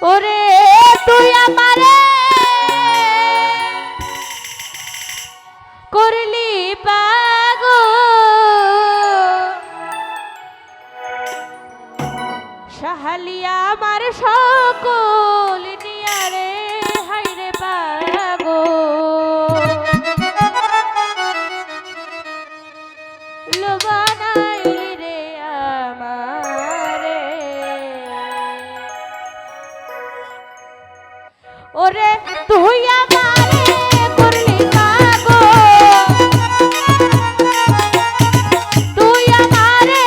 ওরে তুই আমারে করলি পাগল, সাহালিয়া আমার সকল নিয়ারে হাইরে পাগল, লোবানাইলি রে আমারে। ওরে তুই আমারে করলি পাগল, তুই আমারে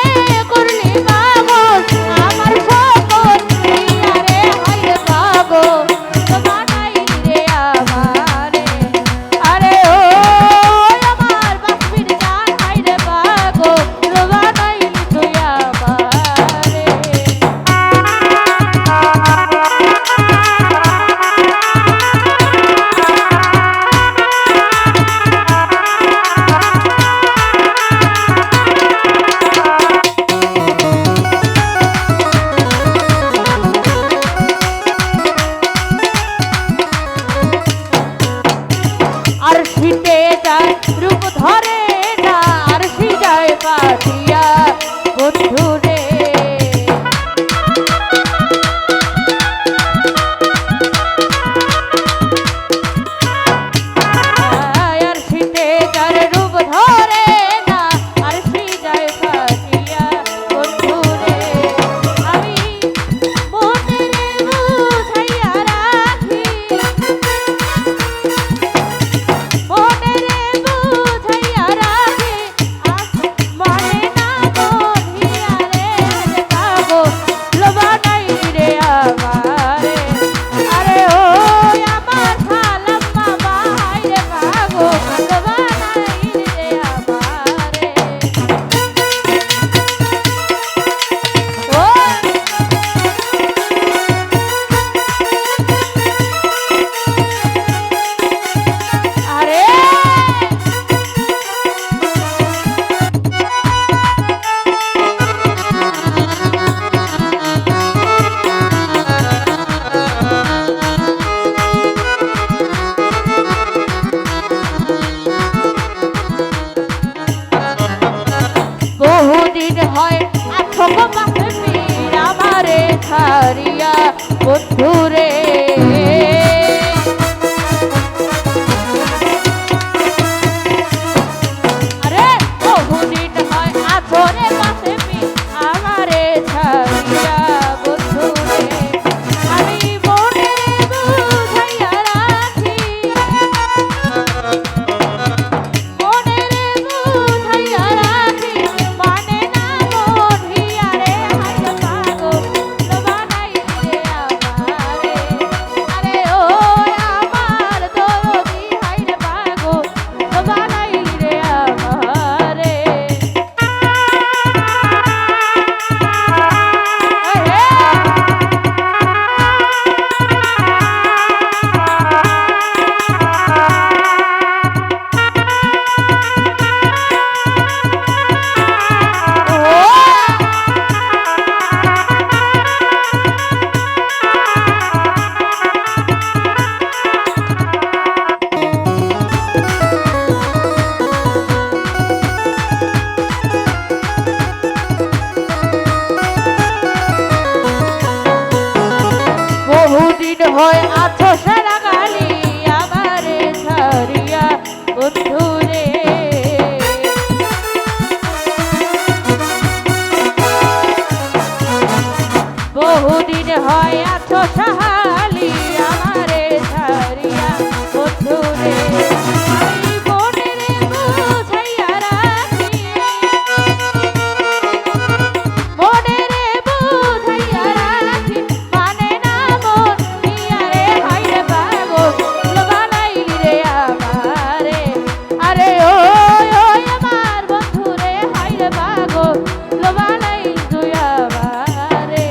করলি পাগল, আমার সকল নিয়ারে হাইরে পাগল, লোবানাইলি রে আমারে। আরে ও আমার বাসবির জান হাইরে পাগল, লোবানাইলি তুই আমারে। আর শীতে যায় রূপ ধরে না, আর সিজায় পাতিয়া বন্ধুরে। আর শীতে যার রূপ ধরে না, আর সিজায় পাতিয়া বন্ধুরে। আমি মনেরে বুঝাইয়া রাখি, মনেরে বুঝাইয়া রাখি, মানে না বধিয়া রে পাগল, লোবানাইলি রে আমারে। আরে ও আমার সালাম মামা হাইরে পাগল, লোবানাইলি রে আমারে। ও আরে বহুদিন হয় আছো গো বাসবীর আমারে ছাড়িয়া বন্ধুরে। আরে বহুদিন হয় আছো রে বাসবীর আমারে ছাড়িয়া বন্ধুরে। আমি মনেরে বুঝাইয়া রাখি, মনেরে বুঝাইয়া রাখি, মানে না বধিয়া রে হাইরে পাগল, লোবানাইলি রে আমারে। আরে ও আমার দরদি হাইরে পাগল, লোবানাইলি রে আমারে। বহুদিন হয় আছো সারা গালি আমারে ছাড়িয়া বন্ধুরে। বহুদিন হয় আছো সাহালি আমারে ছাড়িয়া বন্ধুরে। আমি মনেরে বুঝাইয়া রাখি, মনেরে বুঝাইয়া রাখি, মানে না বধিয়া রে হাইরে পাগল, লোবানাইলি রে আমারে। আরে ও আমার বন্ধুরে হাইরে পাগল, লোবানাইলি তুই আমারে।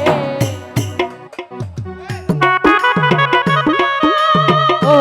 ও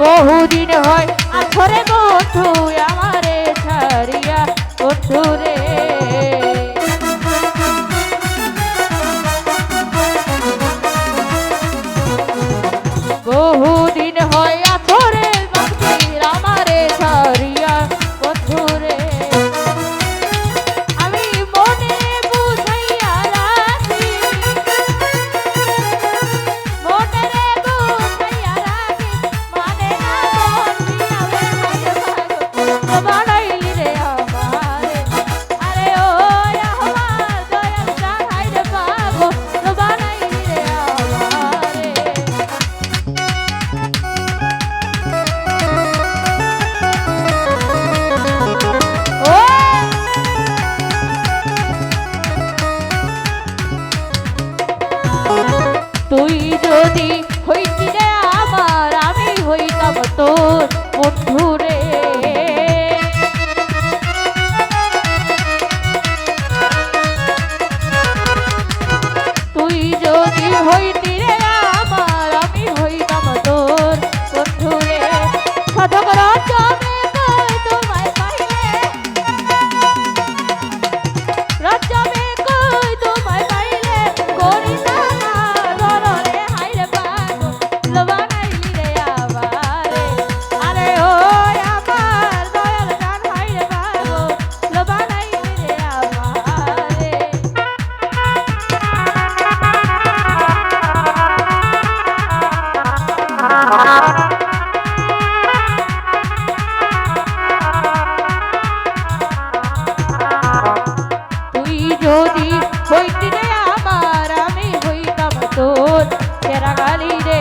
বহুদিন হয় আছরে বন্ধু আমারে ছাড়িয়া বন্ধু রে বহুদিন হয় আছরে বাকির আমারে ছাড়িয়া বন্ধু রে আমি মনে বুঝাইয়া রাখি মনে রে বুঝাইয়া রাখি মানে না মন পিয়ারে ভাইরে ভাগো বানাইলি রে আমারে আরে ও আমার দয়াল জান হাইরে ভাগো বানাইলি রে আমারে তুই যদি হইতি রে আমার আমি হইতাম তোর বন্ধু রে তুই যদি হইতি রে আমার আমি হইতাম তোর বন্ধু রে সাধক রাজ্যে কই তোমায় পাইলে রাজ্যে কই তোমায় পাইলে করি না দররে হাইরে পাগো বানাইলি রে আমারে আরে ও আমার দয়াল জান হাইরে পাগো বানাইলি রে আমারে তুই যদি হইতি রে আমার আমি হইতাম তোর সেরা গালি রে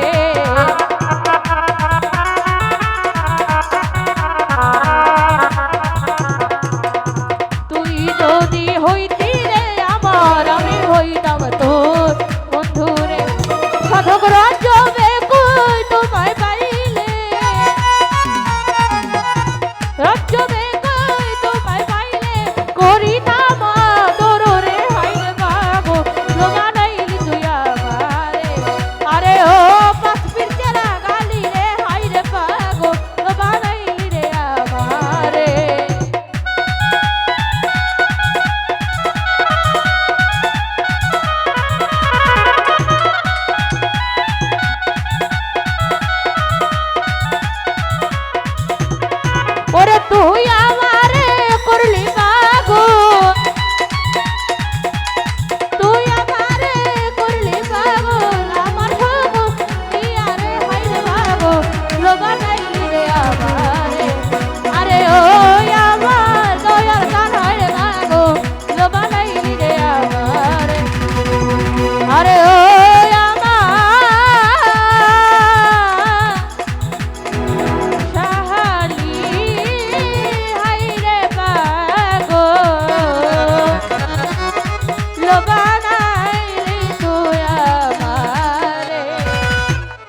তুই যদি হইতি রে আমার আমি হইতাম তোর বন্ধু রে সাধক রাজ্যে কই তোমায় পাইলে রাজ্যে কই তোমায় পাইলে করি না মা দররে হাইরে পাগো বানাইলি তুই আমারে আরে ও পাঁচপির চেরা গালি রে হাইরে পাগো বানাইলি রে আমারে ওরে তুই আমারে করলি পাগো তুই আমারে করলি পাগো আমার ভাগো তুই আরে হাইরে পাগো লোবান